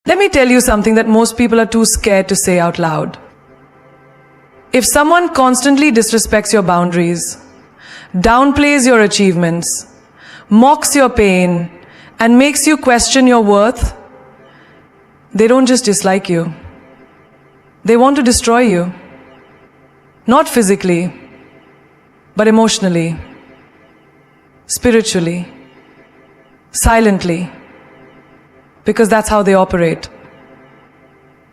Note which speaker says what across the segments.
Speaker 1: Let me tell you something that most people are too scared to say out loud. If someone constantly disrespects your boundaries, downplays your achievements, mocks your pain, and makes you question your worth, they don't just dislike you. They want to destroy you. Not physically, but emotionally, spiritually, silently, because that's how they operate.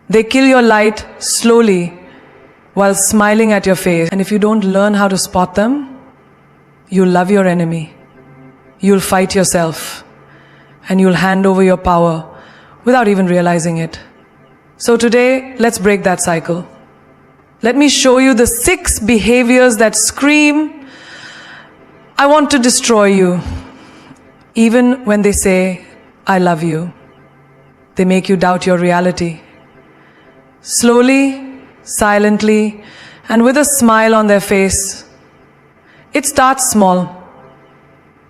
Speaker 1: They kill your light slowly while smiling at your face. And if you don't learn how to spot them, you'll love your enemy. You'll fight yourself. And you'll hand over your power without even realizing it. So today, let's break that cycle. Let me show you the 6 behaviors that scream, I want to destroy you. Even when they say, I love you. They make you doubt your reality. Slowly, silently, and with a smile on their face. It starts small.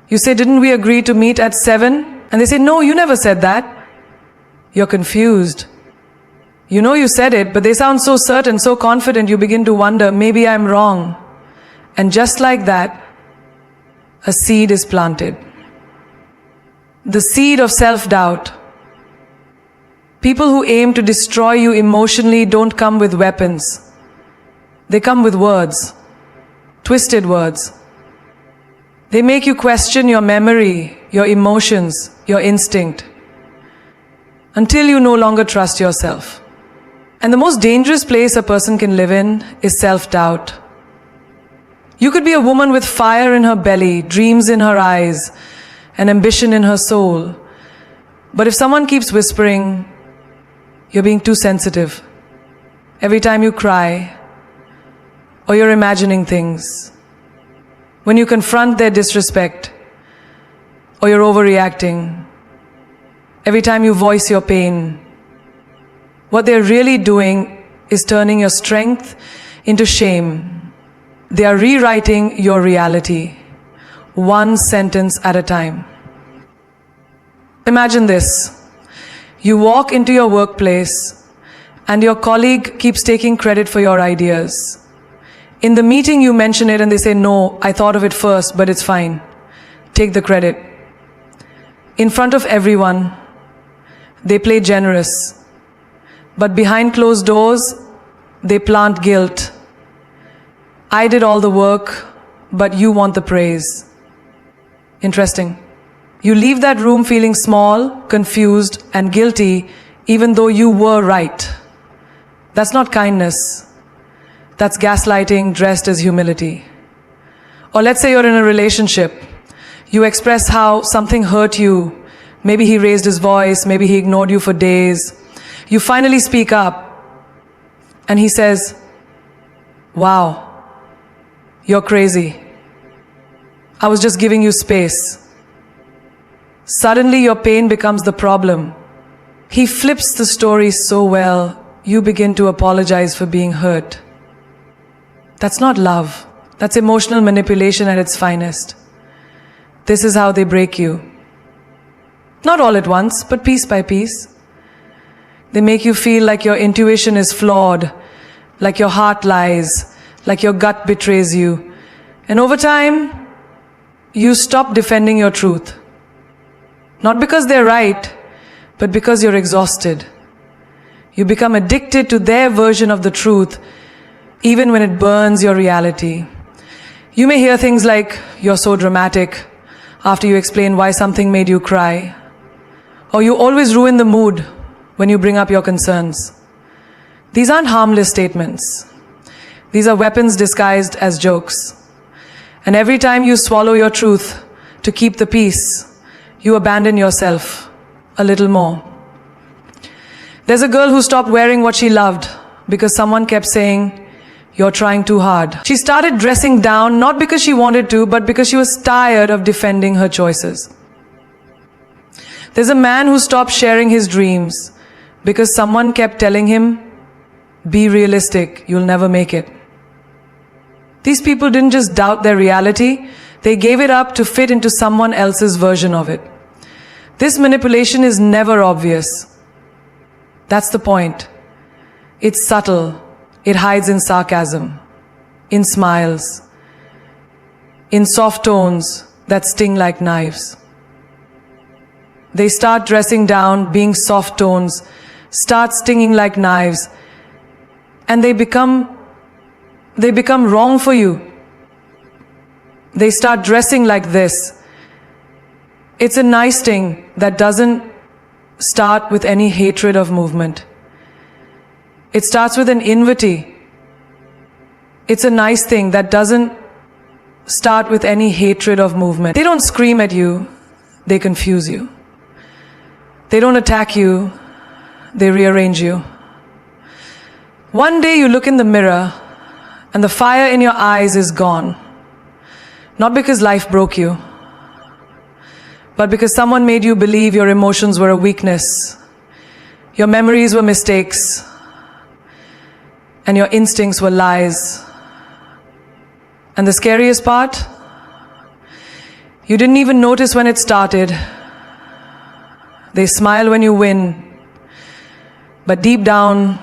Speaker 1: You say, didn't we agree to meet at 7? And they say, no, you never said that. You're confused. You know you said it, but they sound so certain, so confident, you begin to wonder, maybe I'm wrong. And just like that, a seed is planted. The seed of self-doubt. People who aim to destroy you emotionally don't come with weapons. They come with words. Twisted words. They make you question your memory, your emotions, your instinct, until you no longer trust yourself. And the most dangerous place a person can live in is self-doubt. You could be a woman with fire in her belly, dreams in her eyes, and ambition in her soul. But if someone keeps whispering, you're being too sensitive, every time you cry, or you're imagining things, when you confront their disrespect, or you're overreacting, every time you voice your pain, what they're really doing is turning your strength into shame. They are rewriting your reality, one sentence at a time. Imagine this. You walk into your workplace and your colleague keeps taking credit for your ideas. In the meeting you mention it and they say, no, I thought of it first, but it's fine. Take the credit. In front of everyone, they play generous. But behind closed doors, they plant guilt. I did all the work, but you want the praise. Interesting. You leave that room feeling small, confused, and guilty, even though you were right. That's not kindness. That's gaslighting dressed as humility. Or let's say you're in a relationship. You express how something hurt you. Maybe he raised his voice, maybe he ignored you for days. You finally speak up, and he says, wow, you're crazy. I was just giving you space. Suddenly your pain becomes the problem. He flips the story so well, you begin to apologize for being hurt. That's not love. That's emotional manipulation at its finest. This is how they break you. Not all at once, but piece by piece. They make you feel like your intuition is flawed, like your heart lies, like your gut betrays you. And over time, you stop defending your truth. Not because they're right, but because you're exhausted. You become addicted to their version of the truth, even when it burns your reality. You may hear things like, you're so dramatic, after you explain why something made you cry. Or you always ruin the mood when you bring up your concerns. These aren't harmless statements. These are weapons disguised as jokes. And every time you swallow your truth to keep the peace, you abandon yourself a little more. There's a girl who stopped wearing what she loved because someone kept saying, you're trying too hard. She started dressing down, not because she wanted to, but because she was tired of defending her choices. There's a man who stopped sharing his dreams because someone kept telling him, be realistic, you'll never make it. These people didn't just doubt their reality, they gave it up to fit into someone else's version of it. This manipulation is never obvious. That's the point. It's subtle. It hides in sarcasm, in smiles, in soft tones that sting like knives. They start dressing down, being soft tones, start stinging like knives, and they become wrong for you. They start dressing like this. It's a nice thing that doesn't start with any hatred of movement. It starts with an enmity. It's a nice thing that doesn't start with any hatred of movement. They don't scream at you, they confuse you. They don't attack you, they rearrange you. One day you look in the mirror and the fire in your eyes is gone. Not because life broke you, but because someone made you believe your emotions were a weakness, your memories were mistakes, and your instincts were lies. And the scariest part? You didn't even notice when it started. They smile when you win, but deep down,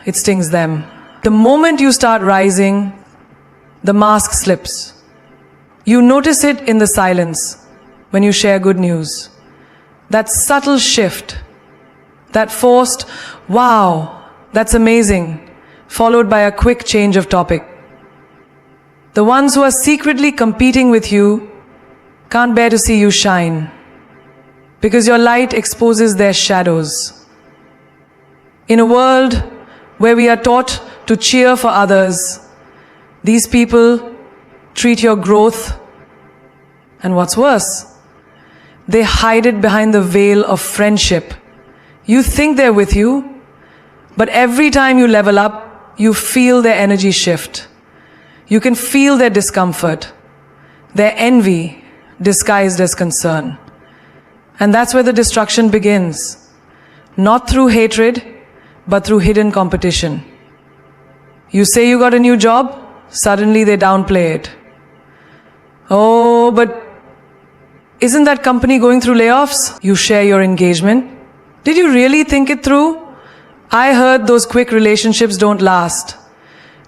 Speaker 1: it stings them. The moment you start rising, the mask slips. You notice it in the silence when you share good news. That subtle shift, that forced, wow, that's amazing, followed by a quick change of topic. The ones who are secretly competing with you can't bear to see you shine, because your light exposes their shadows. In a world where we are taught to cheer for others, these people treat your growth, and what's worse, they hide it behind the veil of friendship. You think they're with you, but every time you level up, you feel their energy shift. You can feel their discomfort, their envy disguised as concern. And that's where the destruction begins. Not through hatred, but through hidden competition. You say you got a new job, suddenly they downplay it. Oh, but isn't that company going through layoffs? You share your engagement. Did you really think it through? I heard those quick relationships don't last.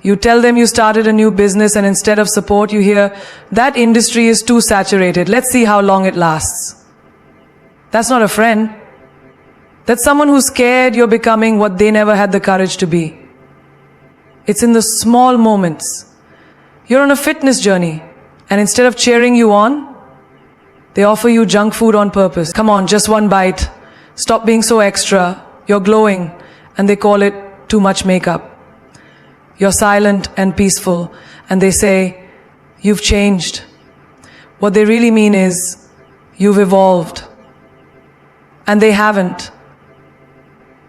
Speaker 1: You tell them you started a new business, and instead of support you hear, that industry is too saturated. Let's see how long it lasts. That's not a friend. That's someone who's scared you're becoming what they never had the courage to be. It's in the small moments. You're on a fitness journey, and instead of cheering you on, they offer you junk food on purpose. Come on, just one bite. Stop being so extra. You're glowing, and they call it too much makeup. You're silent and peaceful, and they say, you've changed. What they really mean is, you've evolved. And they haven't.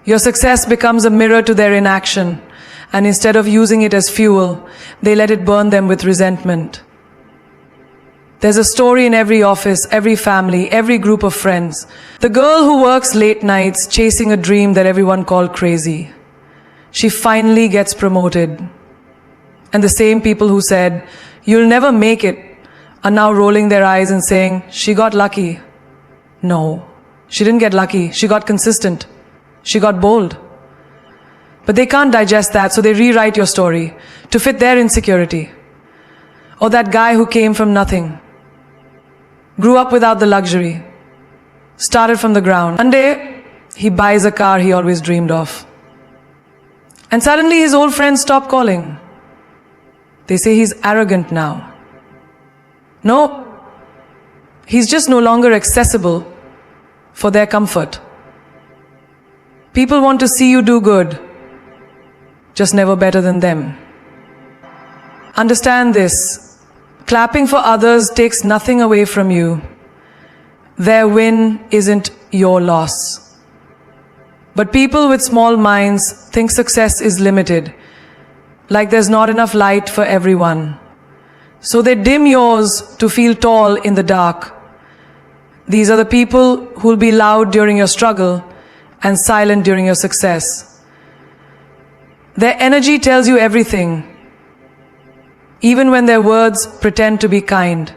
Speaker 1: Your success becomes a mirror to their inaction, and instead of using it as fuel, they let it burn them with resentment. There's a story in every office, every family, every group of friends. The girl who works late nights chasing a dream that everyone called crazy. She finally gets promoted. And the same people who said, you'll never make it, are now rolling their eyes and saying, she got lucky. No, she didn't get lucky. She got consistent. She got bold. But they can't digest that, so they rewrite your story to fit their insecurity. Or that guy who came from nothing, grew up without the luxury, started from the ground. One day, he buys a car he always dreamed of. And suddenly his old friends stop calling. They say he's arrogant now. No, he's just no longer accessible for their comfort. People want to see you do good, just never better than them. Understand this. Clapping for others takes nothing away from you. Their win isn't your loss. But people with small minds think success is limited, like there's not enough light for everyone. So they dim yours to feel tall in the dark. These are the people who'll be loud during your struggle and silent during your success. Their energy tells you everything, even when their words pretend to be kind.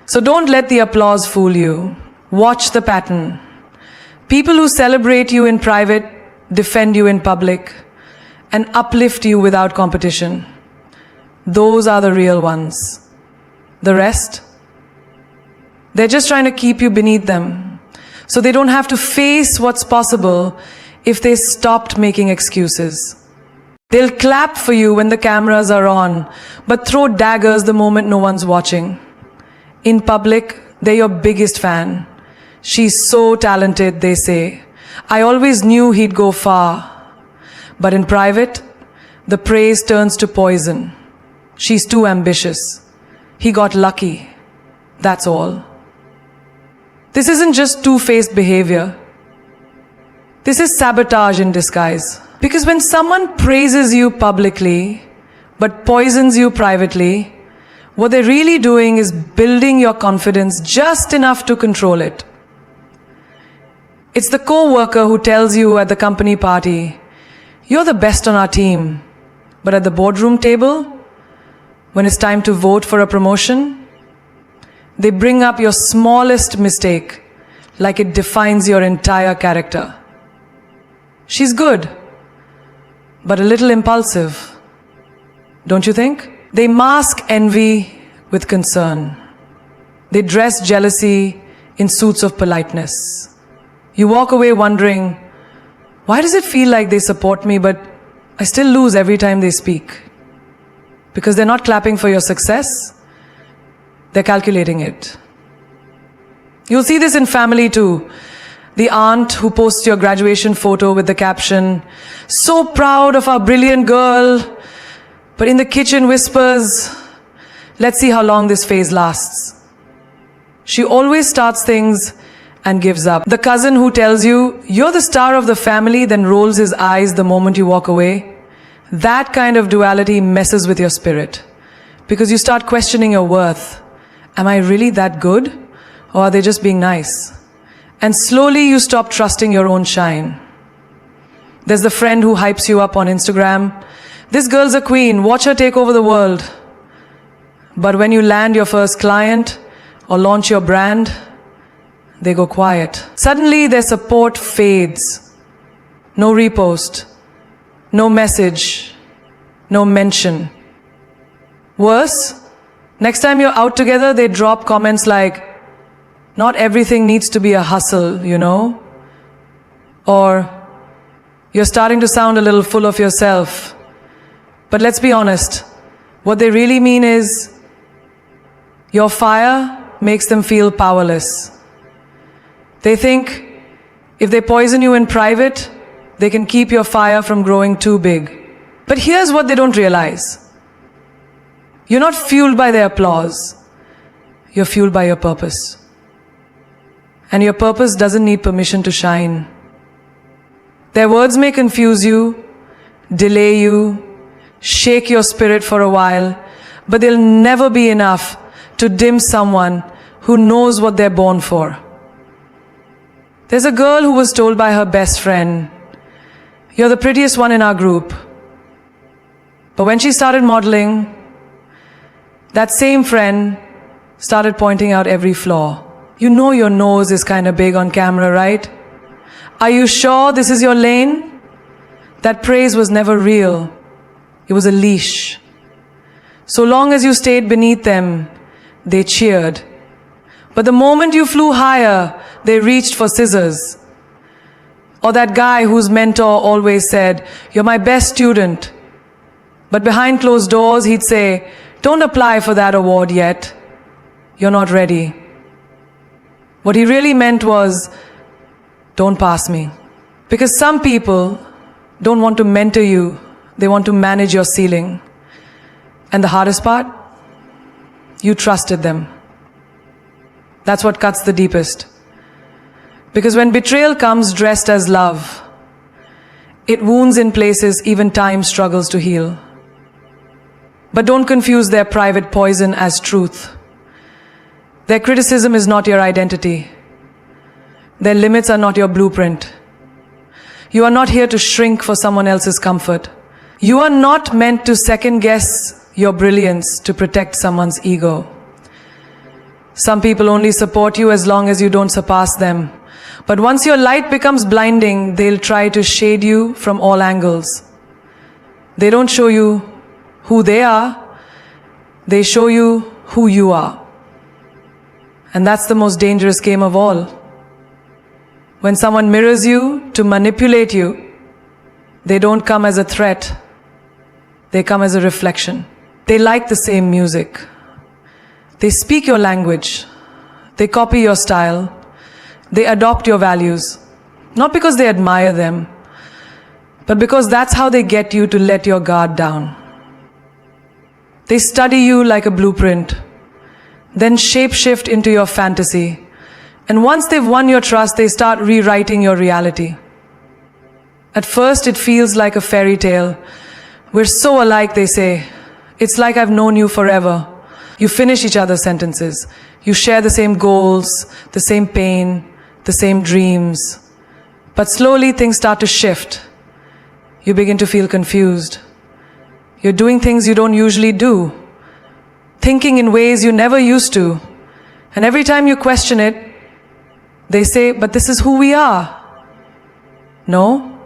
Speaker 1: So don't let the applause fool you. Watch the pattern. People who celebrate you in private defend you in public, and uplift you without competition. Those are the real ones. The rest, they're just trying to keep you beneath them, so they don't have to face what's possible if they stopped making excuses. They'll clap for you when the cameras are on, but throw daggers the moment no one's watching. In public, they're your biggest fan. She's so talented, they say. I always knew he'd go far. But in private, the praise turns to poison. She's too ambitious. He got lucky. That's all. This isn't just two-faced behavior. This is sabotage in disguise. Because when someone praises you publicly, but poisons you privately, what they're really doing is building your confidence just enough to control it. It's the co-worker who tells you at the company party, "You're the best on our team," but at the boardroom table, when it's time to vote for a promotion, they bring up your smallest mistake like it defines your entire character. She's good, but a little impulsive, don't you think? They mask envy with concern. They dress jealousy in suits of politeness. You walk away wondering, why does it feel like they support me, but I still lose every time they speak? Because they're not clapping for your success, they're calculating it. You'll see this in family too. The aunt who posts your graduation photo with the caption, "So proud of our brilliant girl," but in the kitchen whispers, "Let's see how long this phase lasts." She always starts things and gives up. The cousin who tells you, "You're the star of the family," then rolls his eyes the moment you walk away. That kind of duality messes with your spirit, because you start questioning your worth. Am I really that good? Or are they just being nice? And slowly you stop trusting your own shine. There's the friend who hypes you up on Instagram. "This girl's a queen, watch her take over the world." But when you land your first client or launch your brand, they go quiet. Suddenly their support fades. No repost, no message, no mention. Worse, next time you're out together, they drop comments like, "Not everything needs to be a hustle, you know?" Or, "You're starting to sound a little full of yourself." But let's be honest, what they really mean is, your fire makes them feel powerless. They think if they poison you in private, they can keep your fire from growing too big. But here's what they don't realize. You're not fueled by their applause. You're fueled by your purpose. And your purpose doesn't need permission to shine. Their words may confuse you, delay you, shake your spirit for a while, but they'll never be enough to dim someone who knows what they're born for. There's a girl who was told by her best friend, "You're the prettiest one in our group." But when she started modeling, that same friend started pointing out every flaw. "You know your nose is kind of big on camera, right? Are you sure this is your lane?" That praise was never real. It was a leash. So long as you stayed beneath them, they cheered. But the moment you flew higher, they reached for scissors. Or that guy whose mentor always said, "You're my best student." But behind closed doors, he'd say, "Don't apply for that award yet. You're not ready." What he really meant was, "Don't pass me." Because some people don't want to mentor you, they want to manage your ceiling. And the hardest part? You trusted them. That's what cuts the deepest. Because when betrayal comes dressed as love, it wounds in places even time struggles to heal. But don't confuse their private poison as truth. Their criticism is not your identity. Their limits are not your blueprint. You are not here to shrink for someone else's comfort. You are not meant to second guess your brilliance to protect someone's ego. Some people only support you as long as you don't surpass them. But once your light becomes blinding, they'll try to shade you from all angles. They don't show you who they are, they show you who you are. And that's the most dangerous game of all. When someone mirrors you to manipulate you, they don't come as a threat, they come as a reflection. They like the same music. They speak your language. They copy your style. They adopt your values. Not because they admire them, but because that's how they get you to let your guard down. They study you like a blueprint, then shape-shift into your fantasy. And once they've won your trust, they start rewriting your reality. At first, it feels like a fairy tale. We're so alike, they say. It's like I've known you forever. You finish each other's sentences. You share the same goals, the same pain, the same dreams. But slowly things start to shift. You begin to feel confused. You're doing things you don't usually do, thinking in ways you never used to. And every time you question it, they say, but this is who we are. No,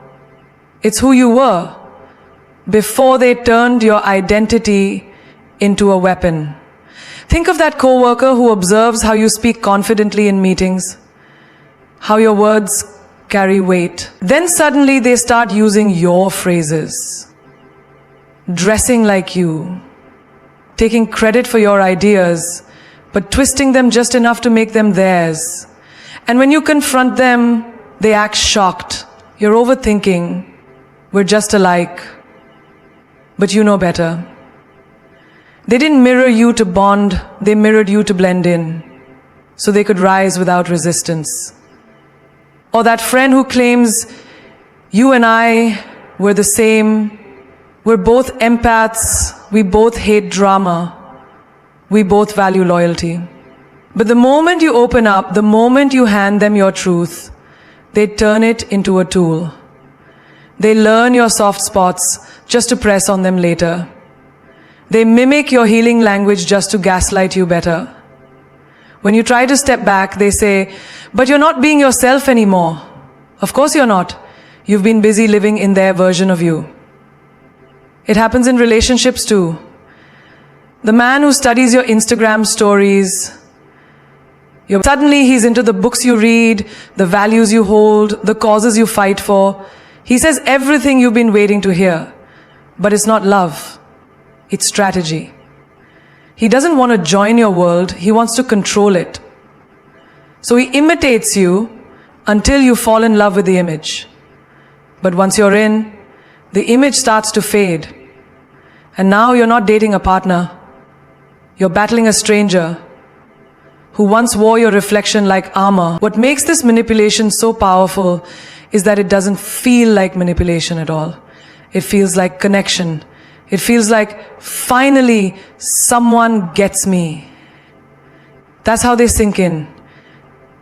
Speaker 1: it's who you were before they turned your identity into a weapon. Think of that coworker who observes how you speak confidently in meetings, how your words carry weight. Then suddenly they start using your phrases, dressing like you, taking credit for your ideas, but twisting them just enough to make them theirs. And when you confront them, they act shocked. You're overthinking. We're just alike. But you know better. They didn't mirror you to bond, they mirrored you to blend in, so they could rise without resistance. Or that friend who claims, you and I were the same, we're both empaths, we both hate drama, we both value loyalty. But the moment you open up, the moment you hand them your truth, they turn it into a tool. They learn your soft spots just to press on them later. They mimic your healing language just to gaslight you better. When you try to step back, they say, but you're not being yourself anymore. Of course you're not. You've been busy living in their version of you. It happens in relationships too. The man who studies your Instagram stories, suddenly he's into the books you read, the values you hold, the causes you fight for. He says everything you've been waiting to hear. But it's not love. It's strategy. He doesn't want to join your world, he wants to control it. So he imitates you until you fall in love with the image. But once you're in, the image starts to fade. And now you're not dating a partner. You're battling a stranger who once wore your reflection like armor. What makes this manipulation so powerful is that it doesn't feel like manipulation at all. It feels like connection. It feels like, finally, someone gets me. That's how they sink in.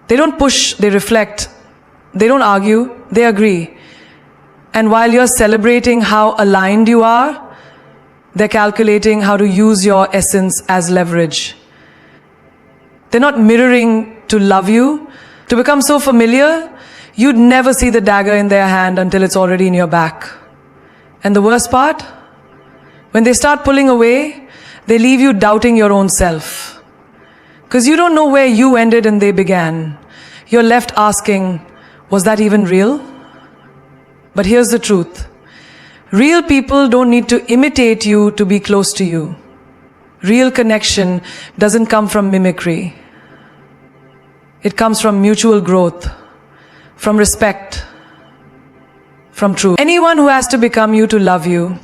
Speaker 1: They don't push, they reflect. They don't argue, they agree. And while you're celebrating how aligned you are, they're calculating how to use your essence as leverage. They're not mirroring to love you, to become so familiar, you'd never see the dagger in their hand until it's already in your back. And the worst part? When they start pulling away, they leave you doubting your own self. Because you don't know where you ended and they began. You're left asking, was that even real? But here's the truth. Real people don't need to imitate you to be close to you. Real connection doesn't come from mimicry. It comes from mutual growth, from respect, from truth. Anyone who has to become you to love you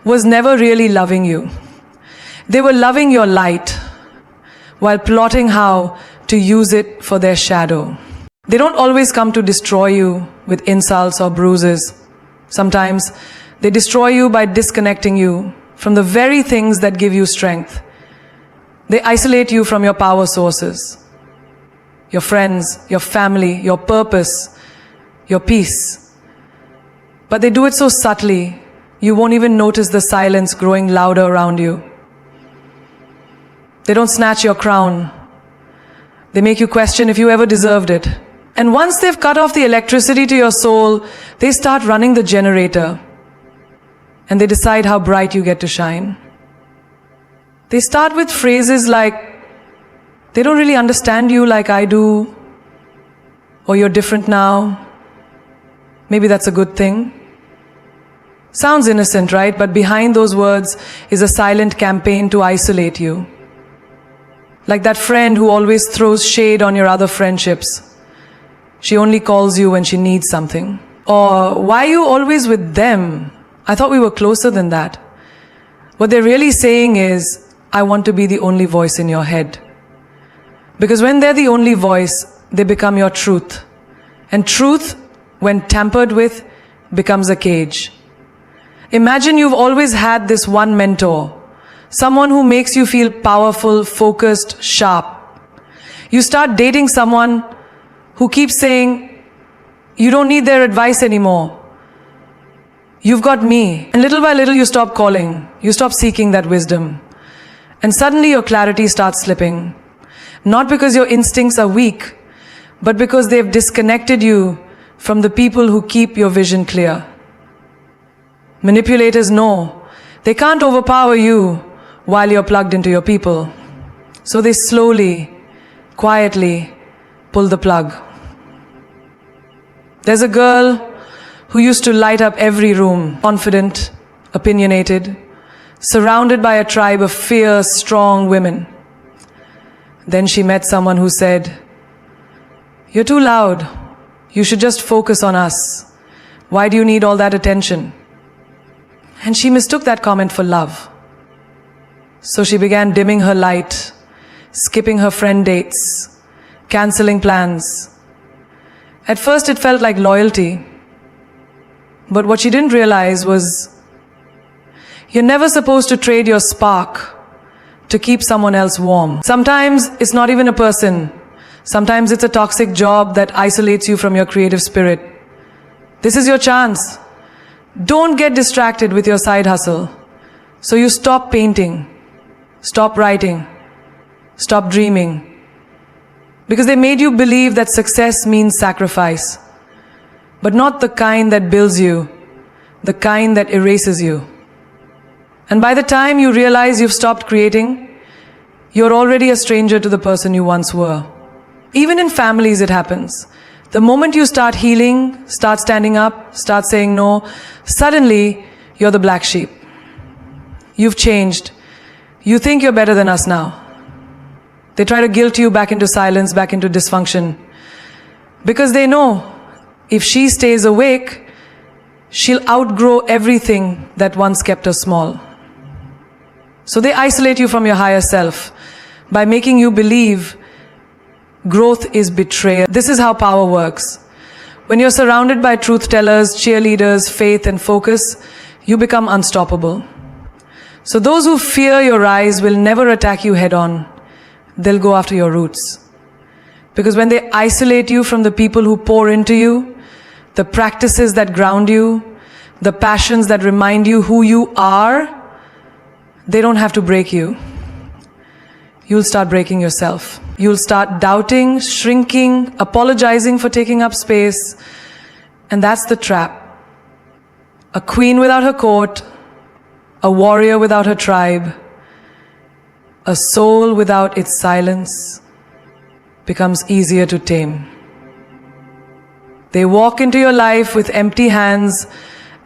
Speaker 1: was never really loving you. They were loving your light while plotting how to use it for their shadow. They don't always come to destroy you with insults or bruises. Sometimes they destroy you by disconnecting you from the very things that give you strength. They isolate you from your power sources, your friends, your family, your purpose, your peace. But they do it so subtly, you won't even notice the silence growing louder around you. They don't snatch your crown. They make you question if you ever deserved it. And once they've cut off the electricity to your soul, they start running the generator. And they decide how bright you get to shine. They start with phrases like, they don't really understand you like I do, or you're different now. Maybe that's a good thing. Sounds innocent, right? But behind those words is a silent campaign to isolate you. Like that friend who always throws shade on your other friendships. She only calls you when she needs something. Or, why are you always with them? I thought we were closer than that. What they're really saying is, I want to be the only voice in your head. Because when they're the only voice, they become your truth. And truth, when tampered with, becomes a cage. Imagine you've always had this one mentor, someone who makes you feel powerful, focused, sharp. You start dating someone who keeps saying, you don't need their advice anymore. You've got me. And little by little you stop calling. You stop seeking that wisdom. And suddenly your clarity starts slipping. Not because your instincts are weak, but because they've disconnected you from the people who keep your vision clear. Manipulators know they can't overpower you while you're plugged into your people. So they slowly, quietly pull the plug. There's a girl who used to light up every room, confident, opinionated, surrounded by a tribe of fierce, strong women. Then she met someone who said, you're too loud. You should just focus on us. Why do you need all that attention? And she mistook that comment for love. So she began dimming her light, skipping her friend dates, cancelling plans. At first it felt like loyalty. But what she didn't realize was, you're never supposed to trade your spark to keep someone else warm. Sometimes it's not even a person. Sometimes it's a toxic job that isolates you from your creative spirit. This is your chance. Don't get distracted with your side hustle. So you stop painting, stop writing, stop dreaming. Because they made you believe that success means sacrifice. But not the kind that builds you, the kind that erases you. And by the time you realize you've stopped creating, you're already a stranger to the person you once were. Even in families it happens. The moment you start healing, start standing up, start saying no, suddenly you're the black sheep. You've changed. You think you're better than us now. They try to guilt you back into silence, back into dysfunction. Because they know if she stays awake, she'll outgrow everything that once kept her small. So they isolate you from your higher self by making you believe growth is betrayal. This is how power works. When you're surrounded by truth tellers, cheerleaders, faith and focus, you become unstoppable. So those who fear your rise will never attack you head on. They'll go after your roots. Because when they isolate you from the people who pour into you, the practices that ground you, the passions that remind you who you are, they don't have to break you. You'll start breaking yourself. You'll start doubting, shrinking, apologizing for taking up space. And that's the trap. A queen without her court, a warrior without her tribe, a soul without its silence becomes easier to tame. They walk into your life with empty hands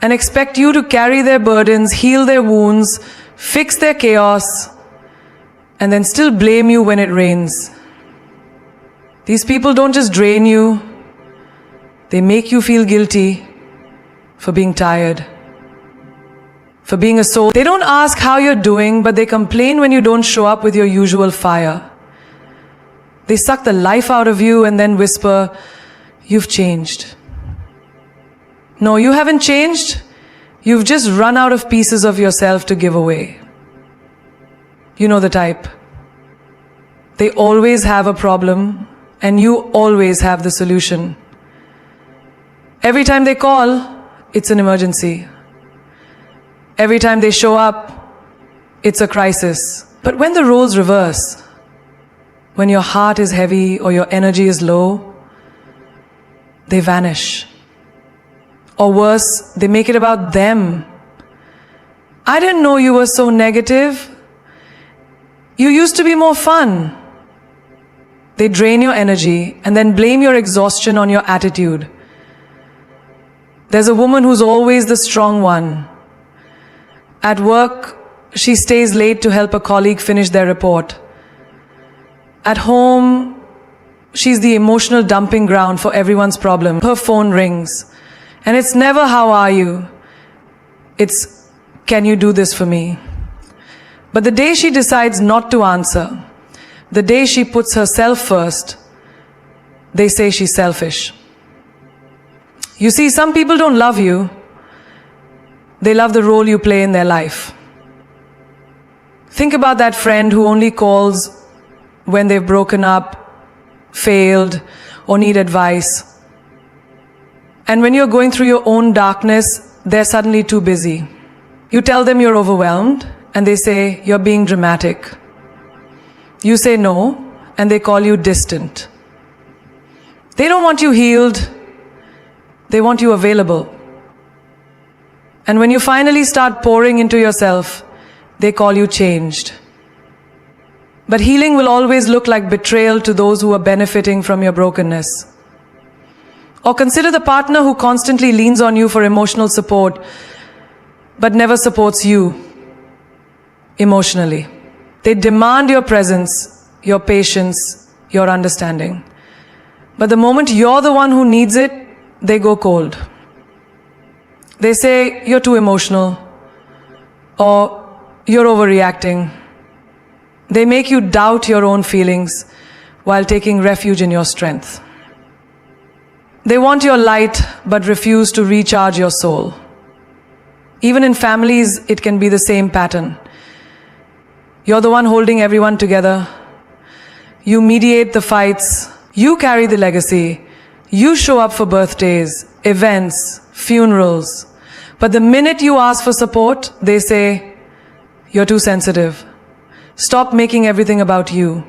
Speaker 1: and expect you to carry their burdens, heal their wounds, fix their chaos, and then still blame you when it rains. These people don't just drain you, they make you feel guilty for being tired, for being a soul. They don't ask how you're doing, but they complain when you don't show up with your usual fire. They suck the life out of you and then whisper, you've changed. No, you haven't changed. You've just run out of pieces of yourself to give away. You know the type. They always have a problem, and you always have the solution. Every time they call, it's an emergency. Every time they show up, it's a crisis. But when the roles reverse, when your heart is heavy or your energy is low, they vanish. Or worse, they make it about them. I didn't know you were so negative. You used to be more fun. They drain your energy and then blame your exhaustion on your attitude. There's a woman who's always the strong one. At work, she stays late to help a colleague finish their report. At home, she's the emotional dumping ground for everyone's problem. Her phone rings, and it's never "how are you?" It's "can you do this for me?" But the day she decides not to answer, the day she puts herself first, they say she's selfish. You see, some people don't love you. They love the role you play in their life. Think about that friend who only calls when they've broken up, failed, or need advice. And when you're going through your own darkness, they're suddenly too busy. You tell them you're overwhelmed, and they say you're being dramatic. You say no, and they call you distant. They don't want you healed. They want you available. And when you finally start pouring into yourself, they call you changed. But healing will always look like betrayal to those who are benefiting from your brokenness. Or consider the partner who constantly leans on you for emotional support, but never supports you emotionally. They demand your presence, your patience, your understanding. But the moment you're the one who needs it, they go cold. They say you're too emotional, or you're overreacting. They make you doubt your own feelings while taking refuge in your strength. They want your light but refuse to recharge your soul. Even in families, it can be the same pattern. You're the one holding everyone together. You mediate the fights. You carry the legacy. You show up for birthdays, events, funerals. But the minute you ask for support, they say, "You're too sensitive. Stop making everything about you."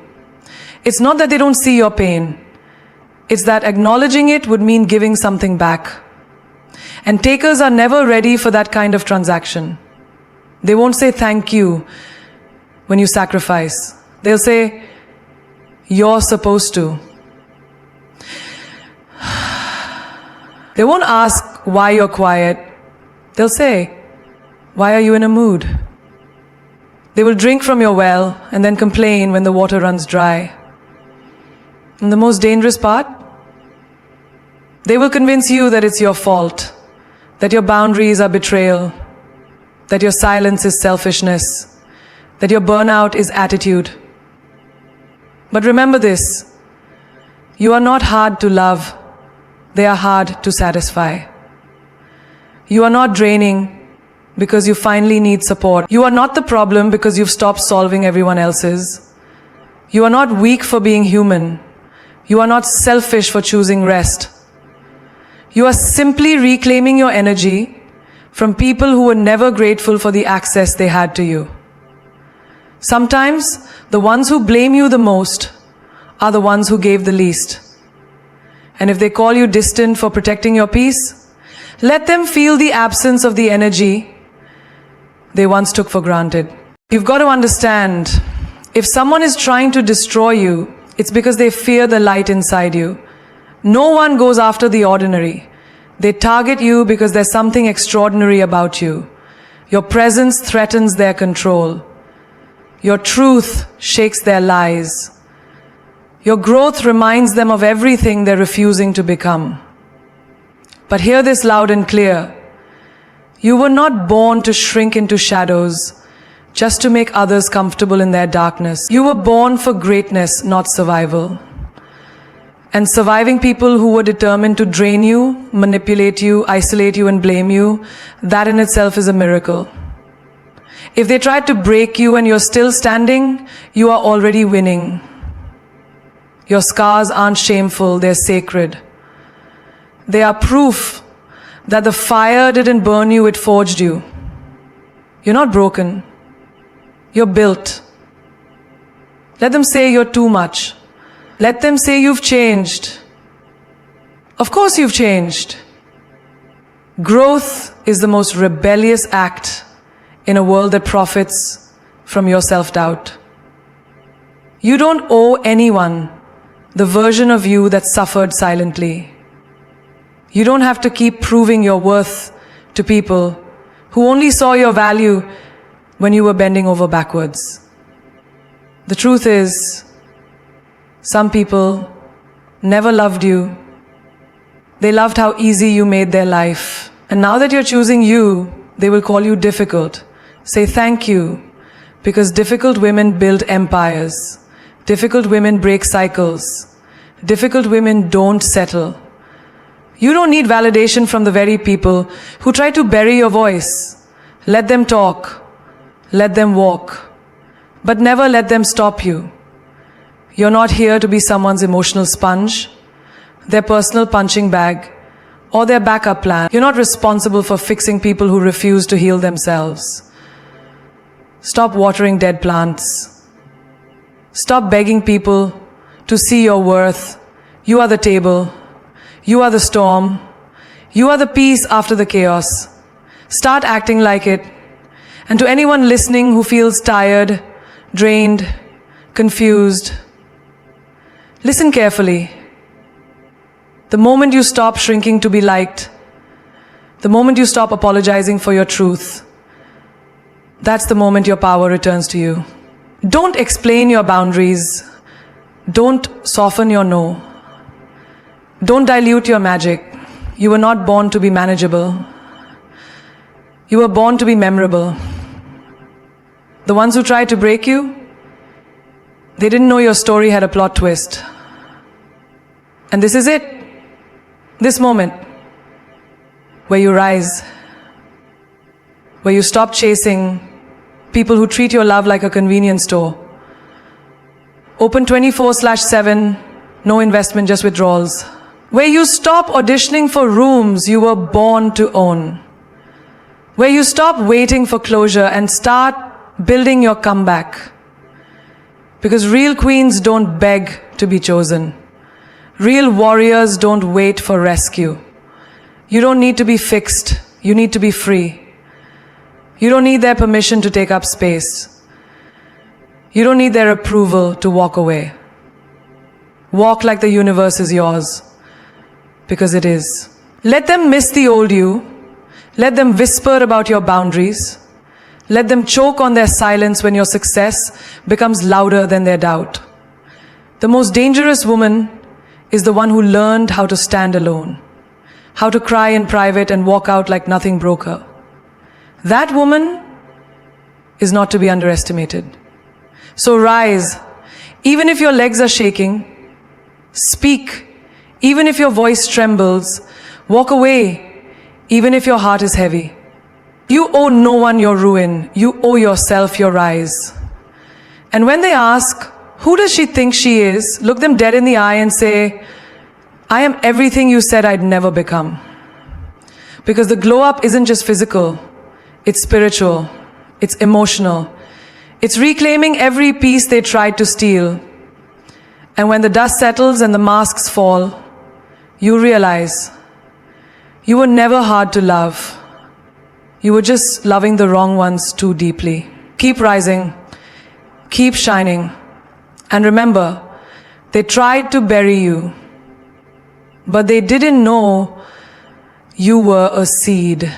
Speaker 1: It's not that they don't see your pain. It's that acknowledging it would mean giving something back. And takers are never ready for that kind of transaction. They won't say thank you when you sacrifice. They'll say, "You're supposed to." They won't ask why you're quiet. They'll say, "Why are you in a mood?" They will drink from your well and then complain when the water runs dry. And the most dangerous part? They will convince you that it's your fault, that your boundaries are betrayal, that your silence is selfishness, that your burnout is attitude. But remember this, you are not hard to love, they are hard to satisfy. You are not draining because you finally need support. You are not the problem because you've stopped solving everyone else's. You are not weak for being human. You are not selfish for choosing rest. You are simply reclaiming your energy from people who were never grateful for the access they had to you. Sometimes the ones who blame you the most are the ones who gave the least. And if they call you distant for protecting your peace, let them feel the absence of the energy they once took for granted. You've got to understand, if someone is trying to destroy you, it's because they fear the light inside you. No one goes after the ordinary. They target you because there's something extraordinary about you. Your presence threatens their control. Your truth shakes their lies. Your growth reminds them of everything they're refusing to become. But hear this loud and clear. You were not born to shrink into shadows just to make others comfortable in their darkness. You were born for greatness, not survival. And surviving people who were determined to drain you, manipulate you, isolate you, and blame you, that in itself is a miracle. If they tried to break you and you're still standing, you are already winning. Your scars aren't shameful, they're sacred. They are proof that the fire didn't burn you, it forged you. You're not broken. You're built. Let them say you're too much. Let them say you've changed. Of course you've changed. Growth is the most rebellious act in a world that profits from your self-doubt. You don't owe anyone the version of you that suffered silently. You don't have to keep proving your worth to people who only saw your value when you were bending over backwards. The truth is, some people never loved you. They loved how easy you made their life. And now that you're choosing you, they will call you difficult. Say thank you, because difficult women build empires. Difficult women break cycles. Difficult women don't settle. You don't need validation from the very people who try to bury your voice. Let them talk. Let them walk. But never let them stop you. You're not here to be someone's emotional sponge, their personal punching bag, or their backup plan. You're not responsible for fixing people who refuse to heal themselves. Stop watering dead plants. Stop begging people to see your worth. You are the table. You are the storm. You are the peace after the chaos. Start acting like it. And to anyone listening who feels tired, drained, confused, listen carefully. The moment you stop shrinking to be liked, the moment you stop apologizing for your truth, that's the moment your power returns to you. Don't explain your boundaries. Don't soften your no. Don't dilute your magic. You were not born to be manageable. You were born to be memorable. The ones who tried to break you, they didn't know your story had a plot twist. And this is it. This moment where you rise, where you stop chasing people who treat your love like a convenience store. Open 24/7, no investment, just withdrawals. Where you stop auditioning for rooms you were born to own. Where you stop waiting for closure and start building your comeback. Because real queens don't beg to be chosen. Real warriors don't wait for rescue. You don't need to be fixed. You need to be free. You don't need their permission to take up space. You don't need their approval to walk away. Walk like the universe is yours, because it is. Let them miss the old you. Let them whisper about your boundaries. Let them choke on their silence when your success becomes louder than their doubt. The most dangerous woman is the one who learned how to stand alone, how to cry in private and walk out like nothing broke her. That woman is not to be underestimated. So rise, even if your legs are shaking. Speak, even if your voice trembles. Walk away, even if your heart is heavy. You owe no one your ruin. You owe yourself your rise. And when they ask, who does she think she is? Look them dead in the eye and say, I am everything you said I'd never become. Because the glow up isn't just physical. It's spiritual. It's emotional. It's reclaiming every piece they tried to steal. And when the dust settles and the masks fall, you realize you were never hard to love. You were just loving the wrong ones too deeply. Keep rising. Keep shining. And remember, they tried to bury you, but they didn't know you were a seed.